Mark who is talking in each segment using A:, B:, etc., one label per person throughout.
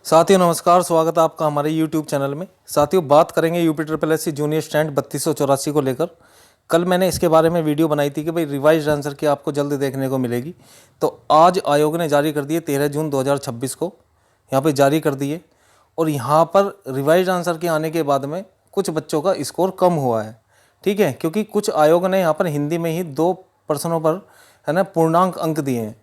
A: साथियों नमस्कार, स्वागत है आपका हमारे YouTube चैनल में। साथियों बात करेंगे UP triple S C junior स्टैंड 3284 को लेकर। कल मैंने इसके बारे में वीडियो बनाई थी कि भाई रिवाइज्ड आंसर की आपको जल्द देखने को मिलेगी। तो आज आयोग ने जारी कर दिए 13 जून 2026 को यहाँ पे जारी कर दिए। और यहाँ पर रिवाइज्ड आंसर के आने के बाद में कुछ बच्चों का स्कोर कम हुआ है, ठीक है, क्योंकि कुछ आयोग ने यहाँ पर हिंदी में ही 2 प्रश्नों पर है ना पूर्णांक अंक दिए हैं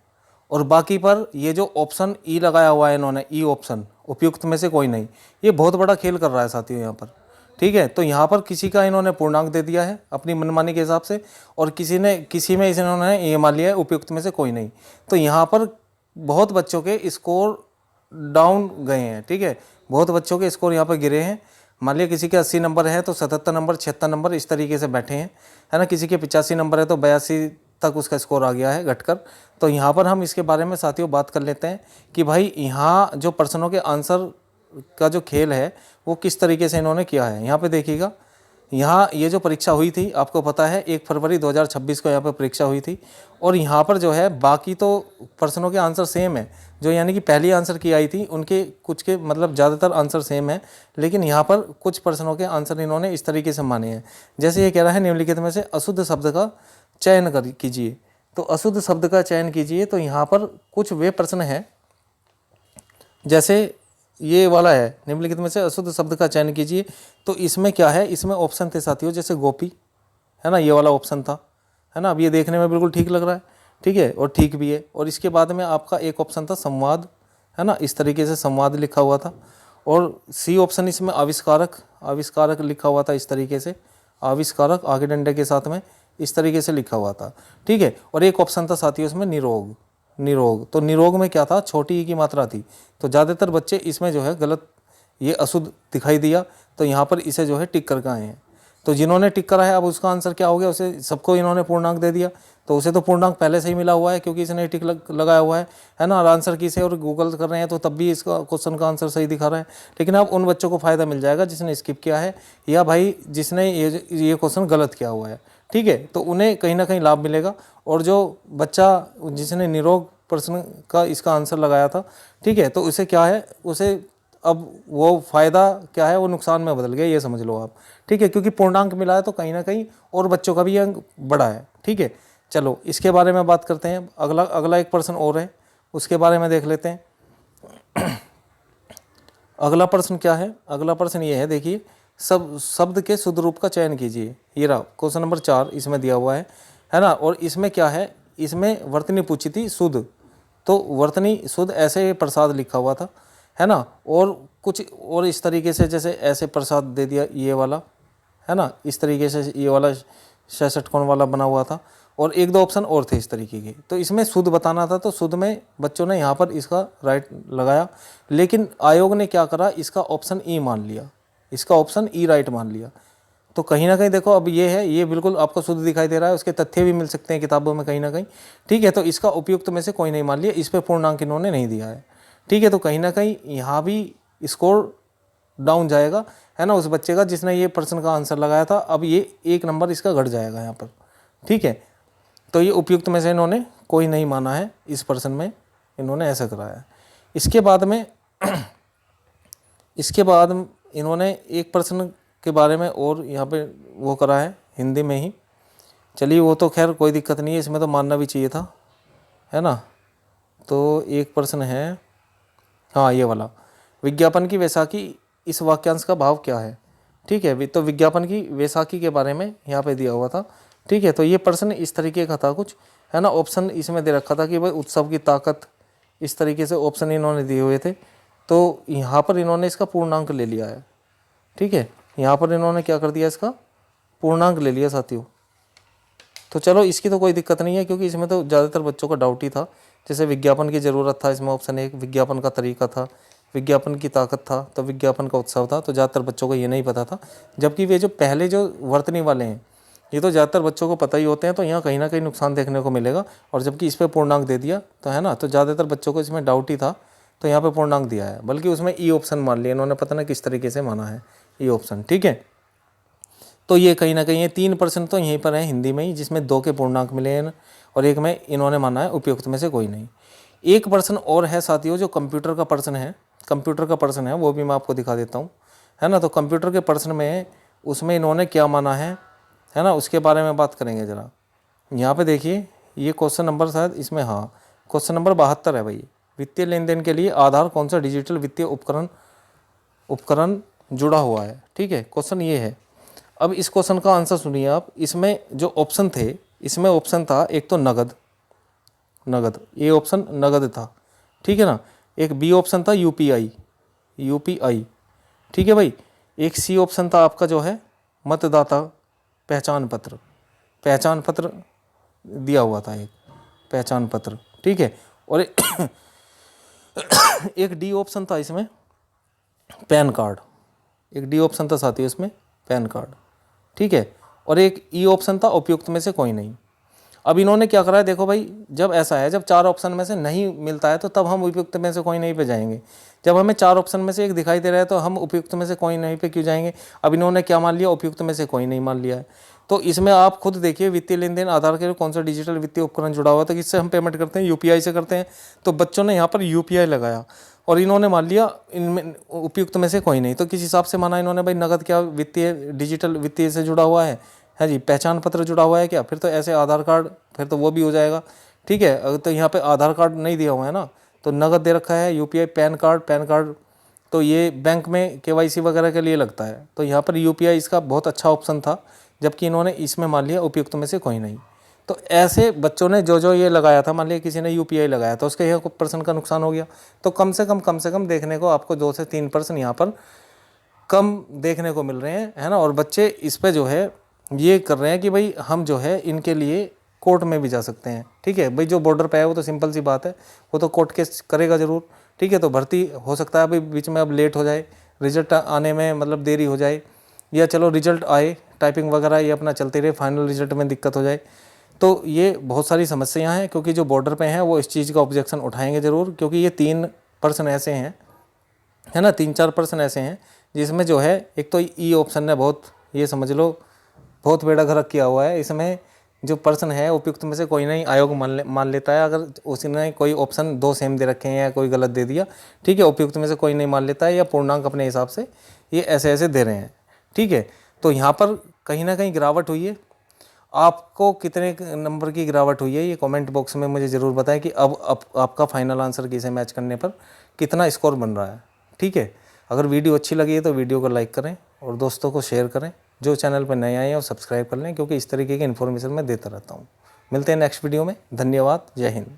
A: और बाकी पर ये जो ऑप्शन ई लगाया हुआ है इन्होंने, ई ऑप्शन उपयुक्त में से कोई नहीं। ये बहुत बड़ा खेल कर रहा है साथियों यहाँ पर, ठीक है। तो यहाँ पर किसी का इन्होंने पूर्णांक दे दिया है अपनी मनमानी के हिसाब से और किसी में इन्होंने ये मान लिया है उपयुक्त में से कोई नहीं। तो यहाँ पर बहुत बच्चों के स्कोर डाउन गए हैं, ठीक है, बहुत बच्चों के स्कोर यहाँ पर गिरे हैं। मान लिया किसी के 80 नंबर है तो 77 नंबर 76 नंबर इस तरीके से बैठे हैं, है ना। किसी के 85 नंबर है तो 82 तक उसका स्कोर आ गया है घटकर। तो यहाँ पर हम इसके बारे में साथियों बात कर लेते हैं कि भाई यहाँ जो प्रश्नों के आंसर का जो खेल है वो किस तरीके से इन्होंने किया है। यहाँ पे देखिएगा, यहाँ ये जो परीक्षा हुई थी आपको पता है 1 फरवरी 2026 को यहाँ पर परीक्षा हुई थी। और यहाँ पर जो है बाकी तो प्रश्नों के आंसर सेम है, जो यानी कि पहली आंसर की आई थी उनके कुछ के मतलब ज़्यादातर आंसर सेम है, लेकिन यहाँ पर कुछ प्रश्नों के आंसर इन्होंने इस तरीके से माने हैं। जैसे ये कह रहा है निम्नलिखित में से अशुद्ध शब्द का चयन कीजिए। तो अशुद्ध शब्द का चयन कीजिए, तो यहाँ पर कुछ वे प्रश्न हैं, जैसे ये वाला है निम्नलिखित में से अशुद्ध शब्द का चयन कीजिए। तो इसमें क्या है, इसमें ऑप्शन थे साथियों, जैसे गोपी, है ना, ये वाला ऑप्शन था, है ना। अब ये देखने में बिल्कुल ठीक लग रहा है, ठीक है, और ठीक भी है। और इसके बाद में आपका एक ऑप्शन था संवाद, है ना, इस तरीके से संवाद लिखा हुआ था। और सी ऑप्शन इसमें आविष्कारक लिखा हुआ था, इस तरीके से आविष्कारक आगे डंडे के साथ में इस तरीके से लिखा हुआ था, ठीक है। और एक ऑप्शन था साथियों इसमें निरोग। तो निरोग में क्या था, छोटी ई की मात्रा थी। तो ज़्यादातर बच्चे इसमें जो है गलत, ये अशुद्ध दिखाई दिया, तो यहाँ पर इसे जो है टिक करके आए हैं। तो जिन्होंने टिक करा है अब उसका आंसर क्या हो गया, उसे सबको इन्होंने पूर्णांक दे दिया। तो उसे तो पूर्णांक पहले से ही मिला हुआ है क्योंकि इसने टिक लगाया हुआ है ना। और आंसर की से और गूगल कर रहे हैं तो तब भी इसका क्वेश्चन का आंसर सही दिखा रहा है। लेकिन अब उन बच्चों को फ़ायदा मिल जाएगा जिसने स्किप किया है या भाई जिसने ये क्वेश्चन गलत किया हुआ है, ठीक है। तो उन्हें कहीं ना कहीं लाभ मिलेगा। और जो बच्चा जिसने निरोग प्रश्न का इसका आंसर लगाया था, ठीक है, तो उसे क्या है, उसे अब वो फ़ायदा क्या है वो नुकसान में बदल गया, ये समझ लो आप, ठीक है, क्योंकि पूर्णांक मिला है तो कहीं ना कहीं और बच्चों का भी अंक बढ़ा है, ठीक है। चलो इसके बारे में बात करते हैं। अगला एक प्रश्न और है, उसके बारे में देख लेते हैं। अगला प्रश्न क्या है, अगला प्रश्न ये है, देखिए, सब शब्द के शुद्ध रूप का चयन कीजिए। ये रहा क्वेश्चन नंबर 4 इसमें दिया हुआ है ना। और इसमें क्या है, इसमें वर्तनी पूछी थी शुद्ध, तो वर्तनी शुद्ध ऐसे प्रसाद लिखा हुआ था, है ना। और कुछ और इस तरीके से जैसे ऐसे प्रसाद दे दिया ये वाला, है ना, इस तरीके से ये वाला 66 कोण वाला बना हुआ था। और 1-2 ऑप्शन और थे इस तरीके के। तो इसमें शुद्ध बताना था, तो शुद्ध में बच्चों ने यहाँ पर इसका राइट लगाया, लेकिन आयोग ने क्या करा, इसका ऑप्शन ई मान लिया, इसका ऑप्शन ई राइट मान लिया। तो कहीं ना कहीं देखो अब ये है, ये बिल्कुल आपको शुद्ध दिखाई दे रहा है, उसके तथ्य भी मिल सकते हैं किताबों में कहीं ना कहीं, ठीक है। तो इसका उपयुक्त में से कोई नहीं मान लिया, इस पर पूर्णांक इन्होंने नहीं दिया है, ठीक है। तो कहीं ना कहीं यहाँ भी स्कोर डाउन जाएगा, है ना, उस बच्चे का जिसने ये प्रश्न का आंसर लगाया था। अब ये 1 नंबर इसका घट जाएगा यहाँ पर, ठीक है। तो ये उपयुक्त में से इन्होंने कोई नहीं माना है, इस प्रश्न में इन्होंने ऐसा कराया है। इसके बाद इन्होंने एक प्रश्न के बारे में और यहाँ पे वो करा है हिंदी में ही। चलिए वो तो खैर कोई दिक्कत नहीं है, इसमें तो मानना भी चाहिए था, है ना। तो एक प्रश्न है, हाँ ये वाला, विज्ञापन की वैसाखी इस वाक्यांश का भाव क्या है, ठीक है। तो विज्ञापन की वैसाखी के बारे में यहाँ पे दिया हुआ था, ठीक है। तो ये प्रश्न इस तरीके का था कुछ, है ना। ऑप्शन इसमें दे रखा था कि भाई उत्सव की ताकत, इस तरीके से ऑप्शन इन्होंने दिए हुए थे। तो यहाँ पर इन्होंने इसका पूर्णांक ले लिया है, ठीक है। यहाँ पर इन्होंने क्या कर दिया, इसका पूर्णांक ले लिया साथियों। तो चलो इसकी तो कोई दिक्कत नहीं है क्योंकि इसमें तो ज़्यादातर बच्चों का डाउट ही था। जैसे विज्ञापन की ज़रूरत था, इसमें ऑप्शन 1 विज्ञापन का तरीका था, विज्ञापन की ताकत था, तो विज्ञापन का उत्सव था। तो ज़्यादातर बच्चों को ये नहीं पता था, जबकि वे जो पहले जो वर्तनी वाले हैं ये तो ज़्यादातर बच्चों को पता ही होते हैं। तो यहाँ कहीं ना कहीं नुकसान देखने को मिलेगा। और जबकि इस पर पूर्णांक दे दिया तो, है ना, तो ज़्यादातर बच्चों को इसमें डाउट ही था, तो यहाँ पे पूर्णांक दिया है। बल्कि उसमें ई ऑप्शन मान लिया इन्होंने, पता ना किस तरीके से माना है ई ऑप्शन, ठीक है। तो ये कहीं ना कहीं ये 3% तो यहीं पर है हिंदी में ही, जिसमें 2 के पूर्णांक मिले हैं और एक में इन्होंने माना है उपयुक्त में से कोई नहीं। एक प्रश्न और है साथियों जो कंप्यूटर का प्रश्न है, कंप्यूटर का प्रश्न है वो भी मैं आपको दिखा देता हूँ, है ना। तो कंप्यूटर के प्रश्न में उसमें इन्होंने क्या माना है ना, उसके बारे में बात करेंगे ज़रा। यहाँ पे देखिए ये क्वेश्चन नंबर शायद इसमें, हाँ क्वेश्चन नंबर 72 है भाई। वित्तीय लेन देन के लिए आधार कौन सा डिजिटल वित्तीय उपकरण जुड़ा हुआ है, ठीक है, क्वेश्चन ये है। अब इस क्वेश्चन का आंसर सुनिए आप। इसमें जो ऑप्शन थे, इसमें ऑप्शन था एक तो नगद, ये ऑप्शन नगद था, ठीक है ना। एक बी ऑप्शन था यूपीआई, ठीक है भाई। एक सी ऑप्शन था आपका जो है मतदाता पहचान पत्र दिया हुआ था, एक पहचान पत्र, ठीक है। और एक डी ऑप्शन था इसमें पैन कार्ड, एक डी ऑप्शन था साथियों इसमें पैन कार्ड, ठीक है। और एक ई ऑप्शन था उपयुक्त में से कोई नहीं। अब इन्होंने क्या करा है, देखो भाई, जब ऐसा है, जब 4 ऑप्शन में से नहीं मिलता है तो तब हम उपयुक्त में से कोई नहीं पे जाएंगे। जब हमें 4 ऑप्शन में से एक दिखाई दे रहा है तो हम उपयुक्त में से कोई नहीं पे क्यों जाएंगे। अब इन्होंने क्या मान लिया, उपयुक्त में से कोई नहीं मान लिया है। तो इसमें आप खुद देखिए, वित्तीय लेन देन आधार के लिए कौन सा डिजिटल वित्तीय उपकरण जुड़ा हुआ था, किससे हम पेमेंट करते हैं, यूपीआई से करते हैं। तो बच्चों ने यहाँ पर यूपीआई लगाया और इन्होंने मान लिया इनमें उपयुक्त में से कोई नहीं। तो किस हिसाब से माना इन्होंने, भाई नगद क्या वित्तीय डिजिटल वित्तीय से जुड़ा हुआ है जी, पहचान पत्र जुड़ा हुआ है क्या, फिर तो ऐसे आधार कार्ड, फिर तो वो भी हो जाएगा, ठीक है। अगर तो यहाँ पे आधार कार्ड नहीं दिया हुआ है ना, तो नगद दे रखा है, यूपीआई पैन कार्ड तो ये बैंक में केवाईसी वगैरह के लिए लगता है। तो यहाँ पर यूपीआई इसका बहुत अच्छा ऑप्शन था, जबकि इन्होंने इसमें मान लिया उपयुक्त में से कोई नहीं। तो ऐसे बच्चों ने जो ये लगाया था, मान लिया किसी ने यूपीआई लगाया तो उसके यहाँ % का नुकसान हो गया। तो कम से कम देखने को आपको 2 से 3% यहाँ पर कम देखने को मिल रहे हैं, है ना। और बच्चे इस पे जो है ये कर रहे हैं कि भाई हम जो है इनके लिए कोर्ट में भी जा सकते हैं, ठीक है भाई। जो बॉर्डर पे है वो तो सिंपल सी बात है, वो तो कोर्ट केस करेगा ज़रूर, ठीक है। तो भर्ती हो सकता है अभी बीच में अब लेट हो जाए, रिजल्ट आने में मतलब देरी हो जाए, या चलो रिजल्ट आए, टाइपिंग वगैरह ये अपना चलती रहे, फाइनल रिजल्ट में दिक्कत हो जाए। तो ये बहुत सारी समस्याएँ हैं, क्योंकि जो बॉर्डर पे हैं वो इस चीज़ का ऑब्जेक्शन उठाएंगे ज़रूर, क्योंकि ये 3% ऐसे हैं, है ना, 3-4% ऐसे हैं जिसमें जो है एक तो ई ऑप्शन ने बहुत, ये समझ लो बहुत बेड़ा गर्क किया हुआ है। इसमें जो पर्सन है उपयुक्त में से कोई नहीं आयोग मान लेता है, अगर उसने कोई ऑप्शन 2 सेम दे रखे हैं या कोई गलत दे दिया, ठीक है, उपयुक्त में से कोई नहीं मान लेता है, या पूर्णांक अपने हिसाब से ये ऐसे दे रहे हैं, ठीक है। तो यहाँ पर कहीं ना कहीं गिरावट हुई है। आपको कितने नंबर की गिरावट हुई है ये कमेंट बॉक्स में मुझे ज़रूर बताएं कि अब आपका फाइनल आंसर किसे मैच करने पर कितना स्कोर बन रहा है, ठीक है। अगर वीडियो अच्छी लगी है तो वीडियो को लाइक करें और दोस्तों को शेयर करें। जो चैनल पर नए आए हैं वो सब्सक्राइब कर लें, क्योंकि इस तरीके की इन्फॉर्मेशन मैं देता रहता हूँ। मिलते हैं नेक्स्ट वीडियो में। धन्यवाद। जय हिंद।